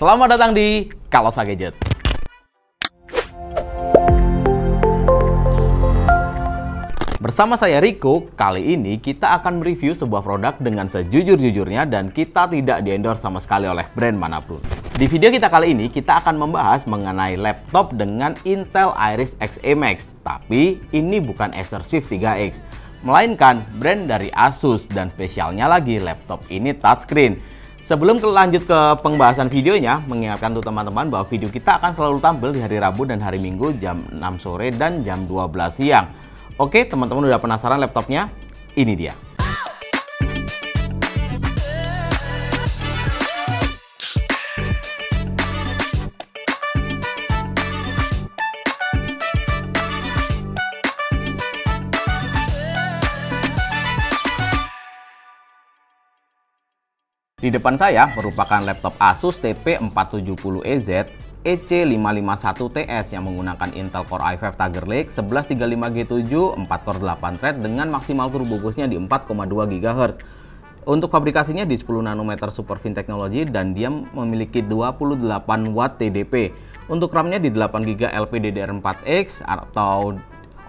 Selamat datang di Kalosa Gadget. Bersama saya Riko, kali ini kita akan mereview sebuah produk dengan sejujur-jujurnya dan kita tidak di-endorse sama sekali oleh brand manapun. Di video kita kali ini, kita akan membahas mengenai laptop dengan Intel Iris Xe Max. Tapi ini bukan Acer Swift 3X, melainkan brand dari Asus dan spesialnya lagi laptop ini touchscreen. Sebelum lanjut ke pembahasan videonya, mengingatkan untuk teman-teman bahwa video kita akan selalu tampil di hari Rabu dan hari Minggu jam 6 sore dan jam 12 siang. Oke, teman-teman udah penasaran laptopnya? Ini dia. Di depan saya merupakan laptop Asus TP470EZ EC551TS yang menggunakan Intel Core i5 Tiger Lake 1135G7 4-core 8 thread dengan maksimal turbo boost-nya di 4,2 GHz. Untuk fabrikasinya di 10 nanometer Superfin Technology dan dia memiliki 28 watt TDP. Untuk RAM-nya di 8GB LPDDR4X atau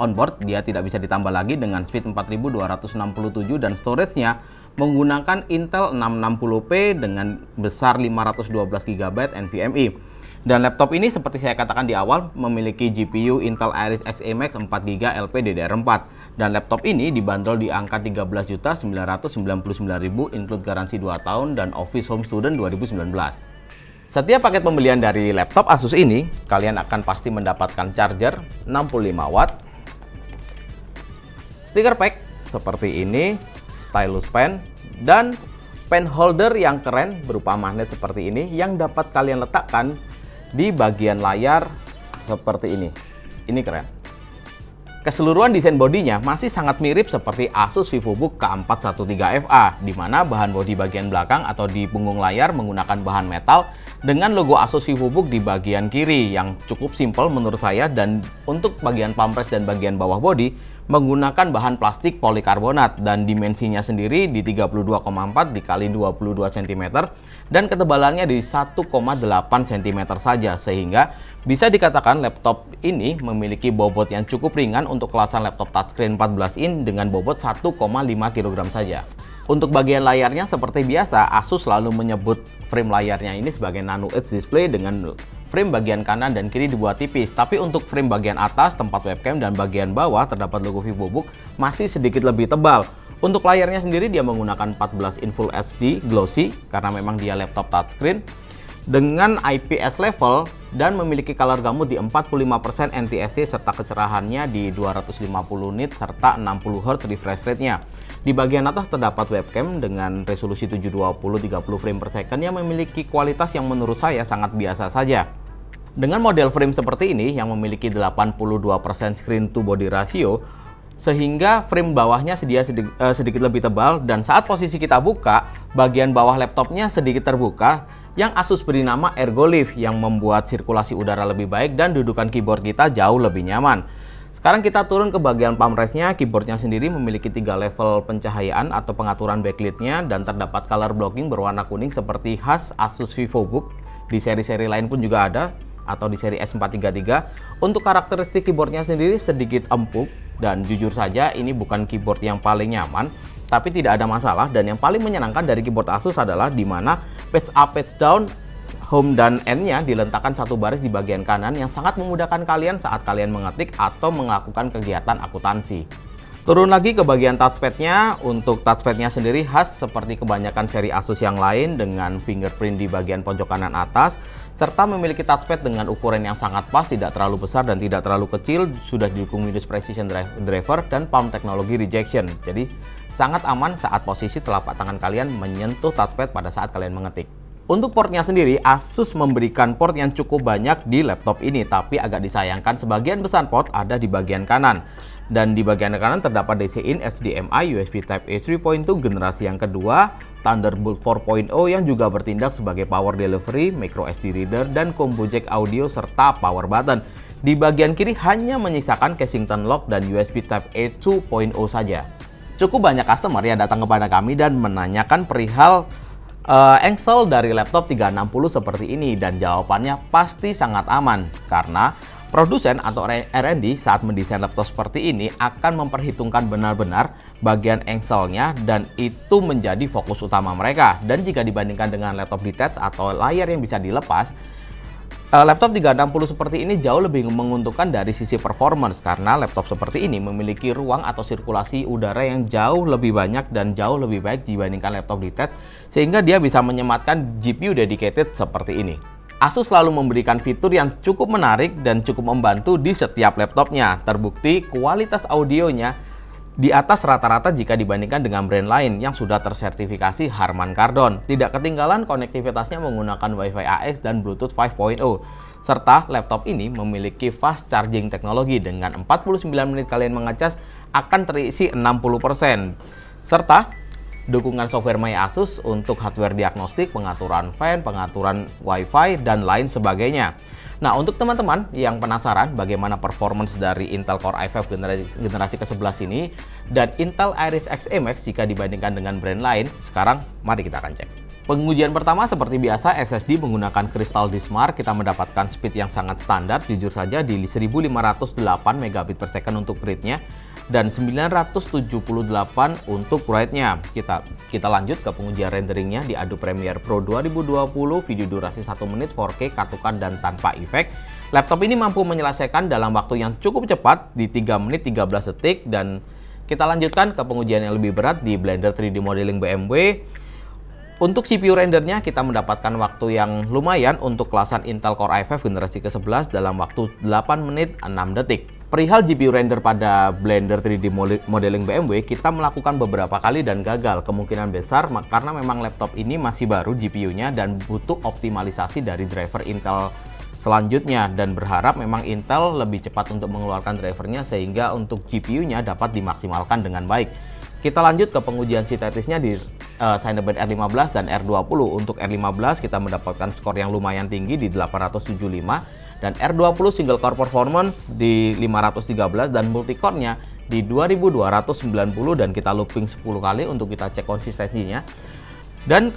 onboard dia tidak bisa ditambah lagi dengan speed 4267 dan storage-nya menggunakan Intel 660p dengan besar 512GB NVMe. Dan laptop ini seperti saya katakan di awal memiliki GPU Intel Iris Xe Max 4GB LPDDR4 dan laptop ini dibanderol di angka 13.999.000 include garansi 2 tahun dan Office Home Student 2019. Setiap paket pembelian dari laptop Asus ini kalian akan pasti mendapatkan charger 65 watt, stiker pack seperti ini, stylus pen, dan pen holder yang keren berupa magnet seperti ini yang dapat kalian letakkan di bagian layar seperti ini. Ini keren. Keseluruhan desain bodinya masih sangat mirip seperti Asus VivoBook K413FA, di mana bahan bodi bagian belakang atau di punggung layar menggunakan bahan metal dengan logo Asus VivoBook di bagian kiri yang cukup simpel menurut saya, dan untuk bagian pamres dan bagian bawah bodi menggunakan bahan plastik polikarbonat dan dimensinya sendiri di 32,4 dikali 22 cm dan ketebalannya di 1,8 cm saja, sehingga bisa dikatakan laptop ini memiliki bobot yang cukup ringan untuk kelasan laptop touchscreen 14 in dengan bobot 1,5 kg saja. Untuk bagian layarnya seperti biasa, Asus selalu menyebut frame layarnya ini sebagai Nano Edge display dengan frame bagian kanan dan kiri dibuat tipis, tapi untuk frame bagian atas tempat webcam dan bagian bawah terdapat logo VivoBook masih sedikit lebih tebal. Untuk layarnya sendiri dia menggunakan 14 in Full HD glossy karena memang dia laptop touchscreen dengan IPS level dan memiliki color gamut di 45% NTSC serta kecerahannya di 250 nit serta 60 Hz refresh rate-nya. Di bagian atas terdapat webcam dengan resolusi 720 30 frame per second yang memiliki kualitas yang menurut saya sangat biasa saja. Dengan model frame seperti ini yang memiliki 82% screen to body ratio, sehingga frame bawahnya sedikit lebih tebal dan saat posisi kita buka, bagian bawah laptopnya sedikit terbuka yang Asus beri nama Ergolift yang membuat sirkulasi udara lebih baik dan dudukan keyboard kita jauh lebih nyaman. Sekarang kita turun ke bagian palmresnya. Keyboardnya sendiri memiliki 3 level pencahayaan atau pengaturan backlit-nya dan terdapat color blocking berwarna kuning seperti khas Asus VivoBook. Di seri-seri lain pun juga ada, atau di seri S433. Untuk karakteristik keyboardnya sendiri sedikit empuk dan jujur saja ini bukan keyboard yang paling nyaman, tapi tidak ada masalah. Dan yang paling menyenangkan dari keyboard Asus adalah di mana page up, page down, home dan end-nya diletakkan satu baris di bagian kanan yang sangat memudahkan kalian saat kalian mengetik atau melakukan kegiatan akuntansi. Turun lagi ke bagian touchpad-nya. Untuk touchpad-nya sendiri khas seperti kebanyakan seri Asus yang lain dengan fingerprint di bagian pojok kanan atas, serta memiliki touchpad dengan ukuran yang sangat pas, tidak terlalu besar dan tidak terlalu kecil, sudah didukung Windows Precision Driver dan Palm Technology Rejection. Jadi sangat aman saat posisi telapak tangan kalian menyentuh touchpad pada saat kalian mengetik. Untuk portnya sendiri, Asus memberikan port yang cukup banyak di laptop ini, tapi agak disayangkan sebagian besar port ada di bagian kanan. Dan di bagian kanan terdapat DC-in, HDMI, USB Type-A 3.2 generasi yang kedua, Thunderbolt 4.0 yang juga bertindak sebagai power delivery, micro SD reader, dan combo jack audio serta power button. Di bagian kiri hanya menyisakan Kensington lock dan USB Type-A 2.0 saja. Cukup banyak customer yang datang kepada kami dan menanyakan perihal Engsel dari laptop 360 seperti ini? Dan jawabannya pasti sangat aman, karena produsen atau R&D saat mendesain laptop seperti ini akan memperhitungkan benar-benar bagian engselnya, dan itu menjadi fokus utama mereka. Dan jika dibandingkan dengan laptop detach atau layar yang bisa dilepas, laptop 360 seperti ini jauh lebih menguntungkan dari sisi performance, karena laptop seperti ini memiliki ruang atau sirkulasi udara yang jauh lebih banyak dan jauh lebih baik dibandingkan laptop detach, sehingga dia bisa menyematkan GPU dedicated seperti ini. Asus selalu memberikan fitur yang cukup menarik dan cukup membantu di setiap laptopnya. Terbukti kualitas audionya di atas rata-rata jika dibandingkan dengan brand lain yang sudah tersertifikasi Harman Kardon. Tidak ketinggalan konektivitasnya menggunakan Wi-Fi AX dan Bluetooth 5.0. Serta laptop ini memiliki fast charging teknologi, dengan 49 menit kalian mengecas akan terisi 60%. Serta dukungan software My Asus untuk hardware diagnostik, pengaturan fan, pengaturan Wi-Fi, dan lain sebagainya. Nah, untuk teman-teman yang penasaran bagaimana performance dari Intel Core i5 generasi ke-11 ini dan Intel Iris Xe Max jika dibandingkan dengan brand lain, sekarang mari kita akan cek. Pengujian pertama seperti biasa, SSD menggunakan Crystal Dismar. Kita mendapatkan speed yang sangat standar, jujur saja di 1508 megabit per second untuk read-nya dan 978 untuk write-nya. Kita lanjut ke pengujian renderingnya di Adobe Premiere Pro 2020, video durasi 1 menit, 4K, katukan dan tanpa efek. Laptop ini mampu menyelesaikan dalam waktu yang cukup cepat di 3 menit 13 detik. Dan kita lanjutkan ke pengujian yang lebih berat di Blender 3D Modeling BMW. Untuk CPU rendernya kita mendapatkan waktu yang lumayan untuk kelasan Intel Core i5 generasi ke-11 dalam waktu 8 menit 6 detik. Perihal GPU render pada Blender 3D Modeling BMW, kita melakukan beberapa kali dan gagal. Kemungkinan besar karena memang laptop ini masih baru GPU-nya dan butuh optimalisasi dari driver Intel selanjutnya, dan berharap memang Intel lebih cepat untuk mengeluarkan drivernya sehingga untuk GPU-nya dapat dimaksimalkan dengan baik. Kita lanjut ke pengujian sintetisnya di Cinebench R15 dan R20. Untuk R15 kita mendapatkan skor yang lumayan tinggi di 875 dan R20 single core performance di 513 dan multicore-nya di 2290, dan kita looping 10 kali untuk kita cek konsistensinya. Dan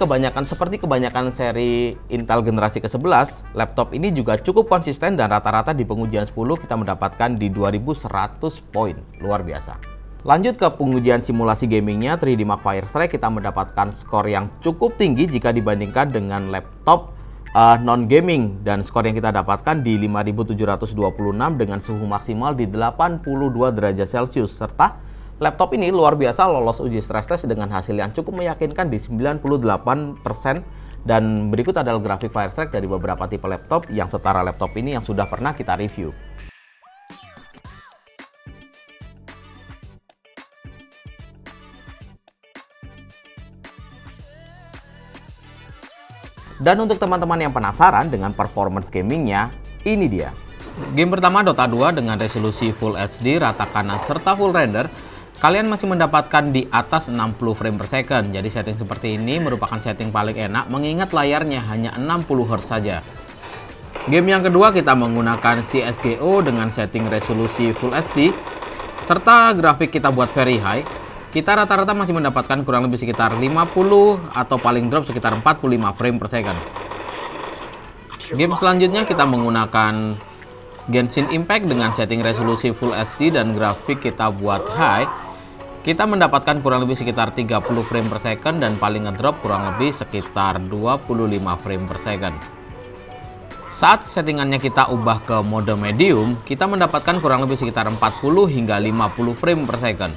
seperti kebanyakan seri Intel generasi ke-11, laptop ini juga cukup konsisten dan rata-rata di pengujian 10 kita mendapatkan di 2100 poin. Luar biasa. Lanjut ke pengujian simulasi gamingnya 3D Mark Firestrike, kita mendapatkan skor yang cukup tinggi jika dibandingkan dengan laptop non-gaming, dan skor yang kita dapatkan di 5726 dengan suhu maksimal di 82 derajat Celcius. Serta laptop ini luar biasa lolos uji stress test dengan hasil yang cukup meyakinkan di 98%. Dan berikut adalah grafik Firestrike dari beberapa tipe laptop yang setara laptop ini yang sudah pernah kita review. Dan untuk teman-teman yang penasaran dengan performance gamingnya, ini dia. Game pertama Dota 2 dengan resolusi Full HD, rata kanan serta full render. Kalian masih mendapatkan di atas 60 frame per second. Jadi setting seperti ini merupakan setting paling enak mengingat layarnya hanya 60 Hz saja. Game yang kedua kita menggunakan CSGO dengan setting resolusi Full HD serta grafik kita buat very high. Kita rata-rata masih mendapatkan kurang lebih sekitar 50 atau paling drop sekitar 45 frame per second. Game selanjutnya kita menggunakan Genshin Impact dengan setting resolusi Full HD dan grafik kita buat high. Kita mendapatkan kurang lebih sekitar 30 frame per second dan paling ngedrop kurang lebih sekitar 25 frame per second. Saat settingannya kita ubah ke mode medium, kita mendapatkan kurang lebih sekitar 40 hingga 50 frame per second.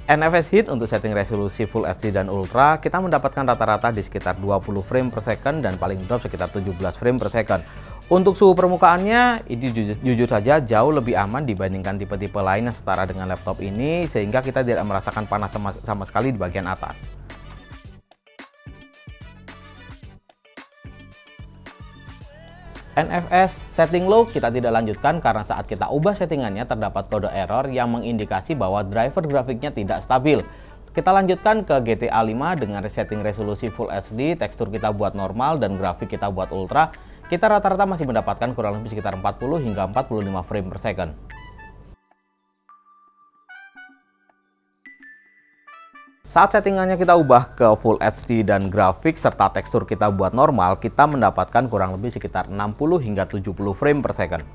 NFS Hit untuk setting resolusi Full HD dan Ultra, kita mendapatkan rata-rata di sekitar 20 frame per second dan paling drop sekitar 17 frame per second. Untuk suhu permukaannya, ini jujur saja jauh lebih aman dibandingkan tipe-tipe lain yang setara dengan laptop ini, sehingga kita tidak merasakan panas sama sekali di bagian atas. NFS setting low kita tidak lanjutkan karena saat kita ubah settingannya terdapat kode error yang mengindikasi bahwa driver grafiknya tidak stabil. Kita lanjutkan ke GTA 5 dengan setting resolusi Full HD, tekstur kita buat normal dan grafik kita buat ultra. Kita rata-rata masih mendapatkan kurang lebih sekitar 40 hingga 45 frame per second. Saat settingannya kita ubah ke Full HD dan grafik serta tekstur kita buat normal, kita mendapatkan kurang lebih sekitar 60 hingga 70 frame per second.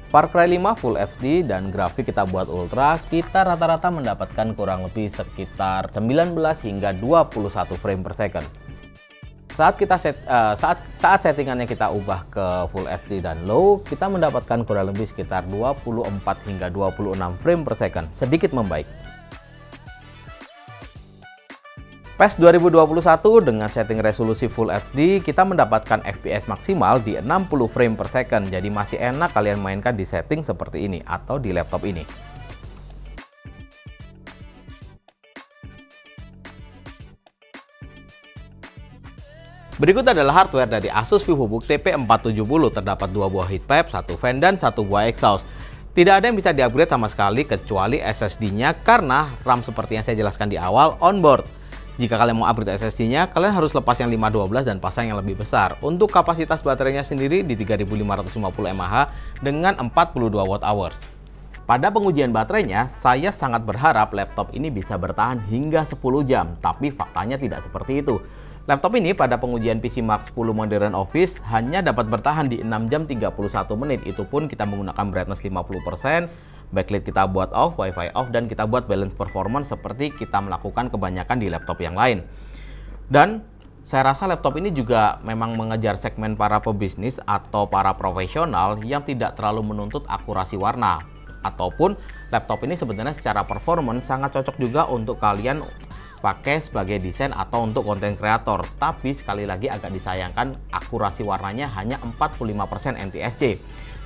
Far Cry 5 Full HD dan grafik kita buat Ultra, kita rata-rata mendapatkan kurang lebih sekitar 19 hingga 21 frame per second. Saat settingannya kita ubah ke Full HD dan Low, kita mendapatkan kurang lebih sekitar 24 hingga 26 frame per second, sedikit membaik. PES 2021 dengan setting resolusi Full HD, kita mendapatkan FPS maksimal di 60 frame per second, jadi masih enak kalian mainkan di setting seperti ini atau di laptop ini. Berikut adalah hardware dari Asus VivoBook TP470. Terdapat 2 buah heat pipe, 1 fan, dan 1 buah exhaust. Tidak ada yang bisa di-upgrade sama sekali kecuali SSD-nya karena RAM seperti yang saya jelaskan di awal onboard. Jika kalian mau upgrade SSD-nya, kalian harus lepas yang 512 dan pasang yang lebih besar. Untuk kapasitas baterainya sendiri di 3550 mAh dengan 42 Wh. Pada pengujian baterainya, saya sangat berharap laptop ini bisa bertahan hingga 10 jam, tapi faktanya tidak seperti itu. Laptop ini pada pengujian PCMark 10 Modern Office hanya dapat bertahan di 6 jam 31 menit. Itu pun kita menggunakan brightness 50%, backlight kita buat off, wifi off, dan kita buat balance performance seperti kita melakukan kebanyakan di laptop yang lain. Dan saya rasa laptop ini juga memang mengejar segmen para pebisnis atau para profesional yang tidak terlalu menuntut akurasi warna. Ataupun laptop ini sebenarnya secara performance sangat cocok juga untuk kalian pakai sebagai desain atau untuk konten kreator, tapi sekali lagi agak disayangkan akurasi warnanya hanya 45% NTSC.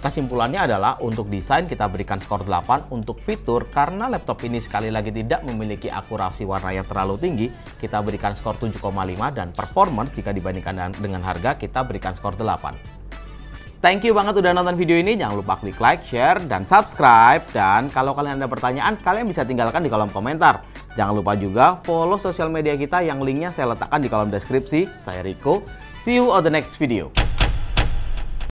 Kesimpulannya adalah untuk desain kita berikan skor 8, untuk fitur karena laptop ini sekali lagi tidak memiliki akurasi warna yang terlalu tinggi, kita berikan skor 7,5, dan performance jika dibandingkan dengan harga kita berikan skor 8. Thank you banget udah nonton video ini, jangan lupa klik like, share, dan subscribe, dan kalau kalian ada pertanyaan kalian bisa tinggalkan di kolom komentar. Jangan lupa juga follow sosial media kita yang linknya saya letakkan di kolom deskripsi. Saya Rico, see you on the next video.